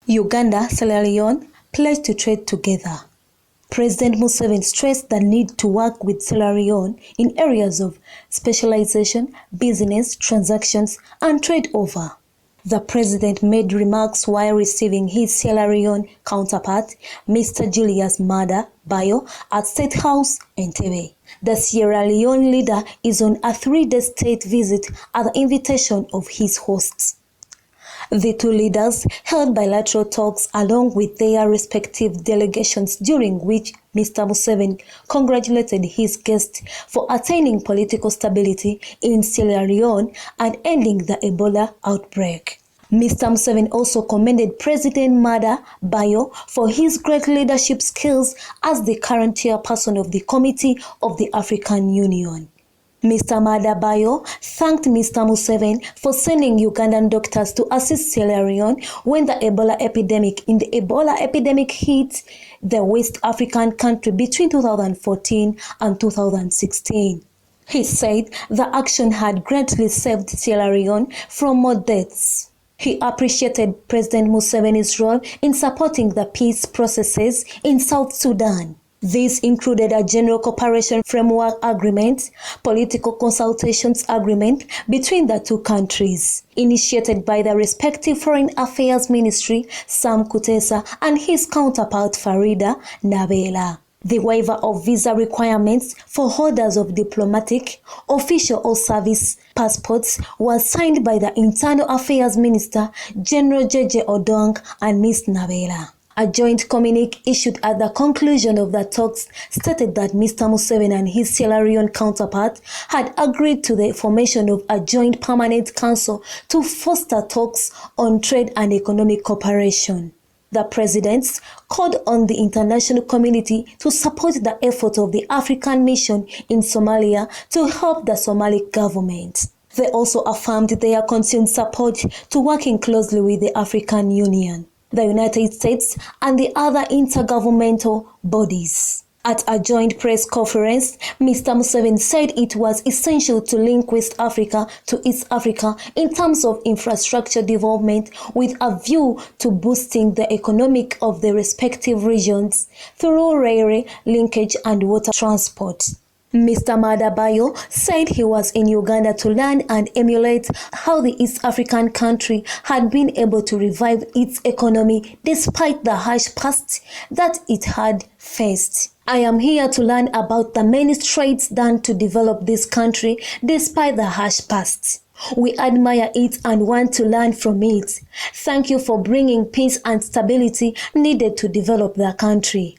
Uganda, Sierra Leone pledged to trade together. President Museveni stressed the need to work with Sierra Leone in areas of specialization, business, transactions, and trade over. The president made remarks while receiving his Sierra Leone counterpart, Mr. Julius Maada Bio, at State House, Entebbe. The Sierra Leone leader is on a 3-day state visit at the invitation of his hosts. The two leaders held bilateral talks along with their respective delegations, during which Mr. Museveni congratulated his guest for attaining political stability in Sierra Leone and ending the Ebola outbreak. Mr. Museveni also commended President Maada Bio for his great leadership skills as the current chairperson of the Committee of the African Union. Mr. Maada Bio thanked Mr. Museveni for sending Ugandan doctors to assist Sierra Leone when the Ebola epidemic hit the West African country between 2014 and 2016. He said the action had greatly saved Sierra Leone from more deaths. He appreciated President Museveni's role in supporting the peace processes in South Sudan. This included a general cooperation framework agreement, political consultations agreement between the two countries, initiated by the respective Foreign Affairs Ministry, Sam Kutesa, and his counterpart Farida Nabela. The waiver of visa requirements for holders of diplomatic, official or service passports was signed by the Internal Affairs Minister, General Jeje Odong, and Ms. Nabela. A joint communique issued at the conclusion of the talks stated that Mr. Museveni and his Sierra Leone counterpart had agreed to the formation of a joint permanent council to foster talks on trade and economic cooperation. The presidents called on the international community to support the effort of the African Mission in Somalia to help the Somali government. They also affirmed their continued support to working closely with the African Union, the United States, and the other intergovernmental bodies. At a joint press conference, Mr. Museveni said it was essential to link West Africa to East Africa in terms of infrastructure development with a view to boosting the economic of the respective regions through railway linkage and water transport. Mr. Maada Bio said he was in Uganda to learn and emulate how the East African country had been able to revive its economy despite the harsh past that it had faced. I am here to learn about the many strides done to develop this country despite the harsh past. We admire it and want to learn from it. Thank you for bringing peace and stability needed to develop the country.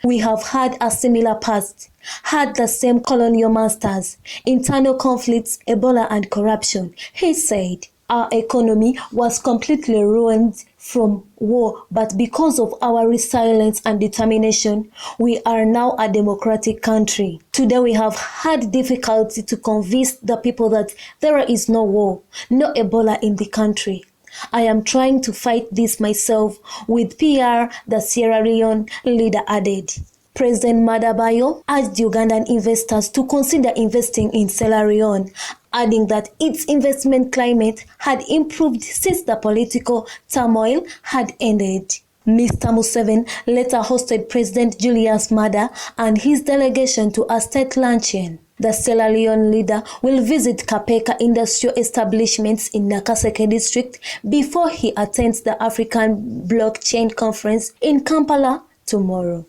We have had a similar past, had the same colonial masters, internal conflicts, Ebola and corruption, he said. Our economy was completely ruined from war, but because of our resilience and determination, we are now a democratic country. Today we have had difficulty to convince the people that there is no war, no Ebola in the country. I am trying to fight this myself with PR, the Sierra Leone leader added. President Maada Bio urged Ugandan investors to consider investing in Sierra Leone, adding that its investment climate had improved since the political turmoil had ended. Mr. Museveni later hosted President Julius Maada and his delegation to a state luncheon. The Sierra Leone leader will visit Kapeka industrial establishments in Nakaseke district before he attends the African Blockchain Conference in Kampala tomorrow.